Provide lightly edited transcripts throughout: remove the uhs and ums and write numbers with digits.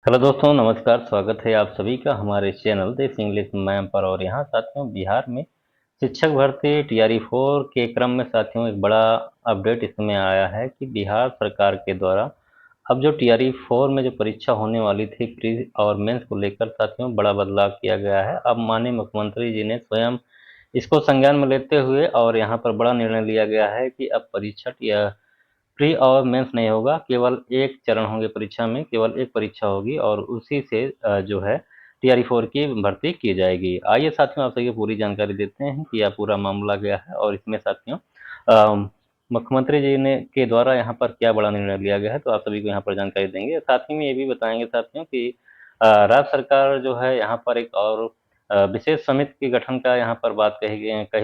Hello दोस्तों, नमस्कार। स्वागत है आप सभी का हमारे चैनल देश इंग्लिश मैम पर। और यहाँ साथियों, बिहार में शिक्षक भर्ती टीआरई 4 के क्रम में साथियों एक बड़ा अपडेट इसमें आया है कि बिहार सरकार के द्वारा अब जो टीआरई 4 में जो परीक्षा होने वाली थी प्री और मेंस को लेकर साथियों बड़ा बदलाव किया गया है। अब माननीय मुख्यमंत्री जी ने स्वयं इसको संज्ञान में लेते हुए और यहाँ पर बड़ा निर्णय लिया गया है कि अब परीक्षा प्री और मेंस नहीं होगा, केवल एक चरण होंगे परीक्षा में, केवल एक परीक्षा होगी और उसी से जो है टीआरई 4 की भर्ती की जाएगी। आइए साथियों, आप सभी को पूरी जानकारी देते हैं कि यह पूरा मामला गया है और इसमें साथियों मुख्यमंत्री जी ने के द्वारा यहाँ पर क्या बड़ा निर्णय लिया गया है, तो आप सभी को यहाँ पर जानकारी देंगे। साथ ही में ये भी बताएंगे साथियों कि राज्य सरकार जो है यहाँ पर एक और विशेष समिति के गठन का यहाँ पर बात कही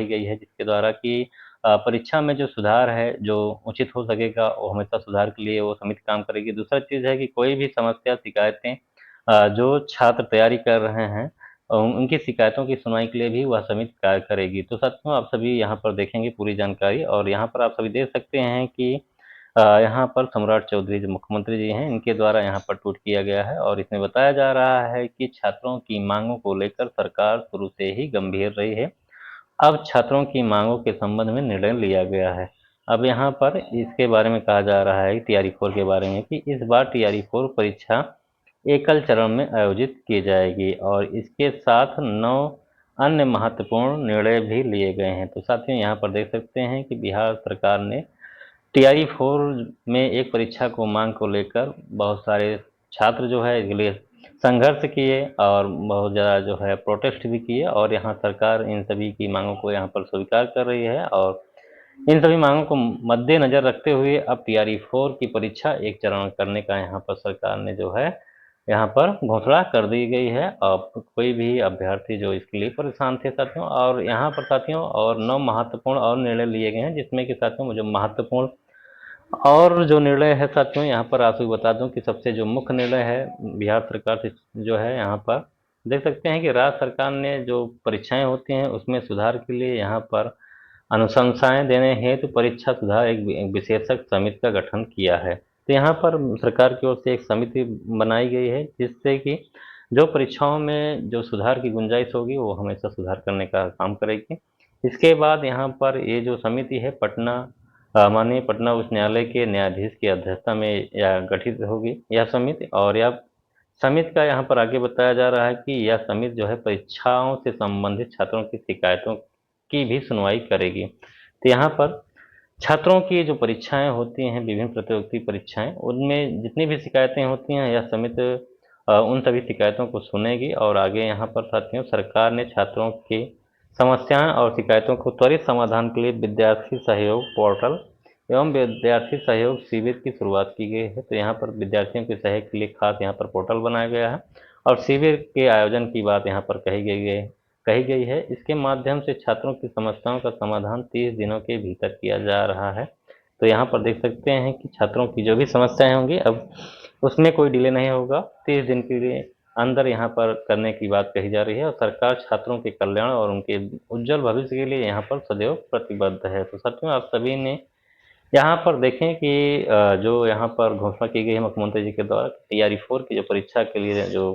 गई है, जिसके द्वारा कि परीक्षा में जो सुधार है, जो उचित हो सकेगा, वो हमेशा सुधार के लिए वो समिति काम करेगी। दूसरा चीज़ है कि कोई भी समस्या, शिकायतें जो छात्र तैयारी कर रहे हैं उनकी शिकायतों की सुनवाई के लिए भी वह समिति कार्य करेगी। तो साथियों, आप सभी यहाँ पर देखेंगे पूरी जानकारी और यहाँ पर आप सभी देख सकते हैं कि यहाँ पर सम्राट चौधरी जो मुख्यमंत्री जी हैं, इनके द्वारा यहाँ पर ट्वीट किया गया है और इसमें बताया जा रहा है कि छात्रों की मांगों को लेकर सरकार शुरू से ही गंभीर रही है। अब छात्रों की मांगों के संबंध में निर्णय लिया गया है। अब यहाँ पर इसके बारे में कहा जा रहा है टीआरई 4 के बारे में कि इस बार टीआरई 4 परीक्षा एकल चरण में आयोजित की जाएगी और इसके साथ 9 अन्य महत्वपूर्ण निर्णय भी लिए गए हैं। तो साथियों, यहाँ पर देख सकते हैं कि बिहार सरकार ने टीआरई 4 में एक परीक्षा को मांग को लेकर बहुत सारे छात्र जो है इसके लिए संघर्ष किए और बहुत ज़्यादा जो है प्रोटेस्ट भी किए और यहाँ सरकार इन सभी की मांगों को यहाँ पर स्वीकार कर रही है और इन सभी मांगों को मद्देनजर रखते हुए अब टीआरई 4 की परीक्षा एक चरण करने का यहाँ पर सरकार ने जो है यहाँ पर घोषणा कर दी गई है। अब कोई भी अभ्यर्थी जो इसके लिए परेशान थे साथियों, और यहाँ पर साथियों और 9 महत्वपूर्ण और निर्णय लिए गए हैं, जिसमें कि साथियों जो महत्वपूर्ण और जो निर्णय है साथियों, यहाँ पर आपको बता दूं कि सबसे जो मुख्य निर्णय है बिहार सरकार से जो है, यहाँ पर देख सकते हैं कि राज्य सरकार ने जो परीक्षाएं होती हैं उसमें सुधार के लिए यहाँ पर अनुशंसाएं देने हेतु परीक्षा सुधार एक विशेषज्ञ समिति का गठन किया है। तो यहाँ पर सरकार की ओर से एक समिति बनाई गई है, जिससे कि जो परीक्षाओं में जो सुधार की गुंजाइश होगी वो हमेशा सुधार करने का काम करेगी। इसके बाद यहाँ पर ये जो समिति है माननीय पटना उच्च न्यायालय के न्यायाधीश की अध्यक्षता में यह गठित होगी यह समिति, और यह समिति का यहाँ पर आगे बताया जा रहा है कि यह समिति जो है परीक्षाओं से संबंधित छात्रों की शिकायतों की भी सुनवाई करेगी। तो यहाँ पर छात्रों की जो परीक्षाएं होती हैं, विभिन्न प्रतियोगिता परीक्षाएं, उनमें जितनी भी शिकायतें होती हैं यह समिति उन सभी शिकायतों को सुनेगी और आगे यहाँ पर साथियों सरकार ने छात्रों की समस्याएं और शिकायतों को त्वरित समाधान के लिए विद्यार्थी सहयोग पोर्टल एवं विद्यार्थी सहयोग शिविर की शुरुआत की गई है। तो यहाँ पर विद्यार्थियों के सहयोग के लिए खास यहाँ पर पोर्टल बनाया गया है और शिविर के आयोजन की बात यहाँ पर कही गई है। इसके माध्यम से छात्रों की समस्याओं का समाधान 30 दिनों के भीतर किया जा रहा है। तो यहाँ पर देख सकते हैं कि छात्रों की जो भी समस्याएं होंगी अब उसमें कोई डिले नहीं होगा, 30 दिन के लिए अंदर यहाँ पर करने की बात कही जा रही है और सरकार छात्रों के कल्याण और उनके उज्जवल भविष्य के लिए यहाँ पर सदैव प्रतिबद्ध है। तो साथियों, आप सभी ने यहाँ पर देखें कि जो यहाँ पर घोषणा की गई है मुख्यमंत्री जी के द्वारा टीआरई 4 की जो परीक्षा के लिए जो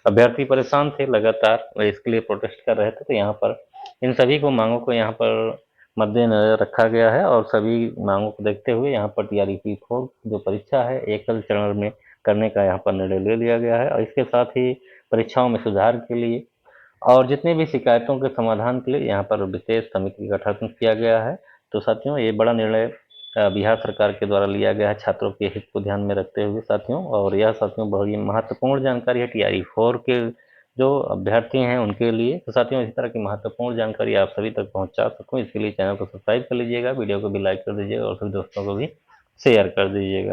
अभ्यर्थी परेशान थे, लगातार इसके लिए प्रोटेस्ट कर रहे थे, तो यहाँ पर इन सभी को मांगों को यहाँ पर मद्देनजर रखा गया है और सभी मांगों को देखते हुए यहाँ पर टीआरई 4 जो परीक्षा है एकल चरण में करने का यहाँ पर निर्णय ले लिया गया है और इसके साथ ही परीक्षाओं में सुधार के लिए और जितनी भी शिकायतों के समाधान के लिए यहाँ पर विशेष समिति का गठन किया गया है। तो साथियों, ये बड़ा निर्णय बिहार सरकार के द्वारा लिया गया है छात्रों के हित को ध्यान में रखते हुए साथियों, और यह साथियों बहुत ही महत्वपूर्ण जानकारी है टीआरई 4 के जो अभ्यर्थी हैं उनके लिए। तो साथियों, इसी तरह की महत्वपूर्ण जानकारी आप सभी तक पहुंचा सकूं, इसके लिए चैनल को सब्सक्राइब कर लीजिएगा, वीडियो को भी लाइक कर दीजिएगा और सभी दोस्तों को भी शेयर कर दीजिएगा।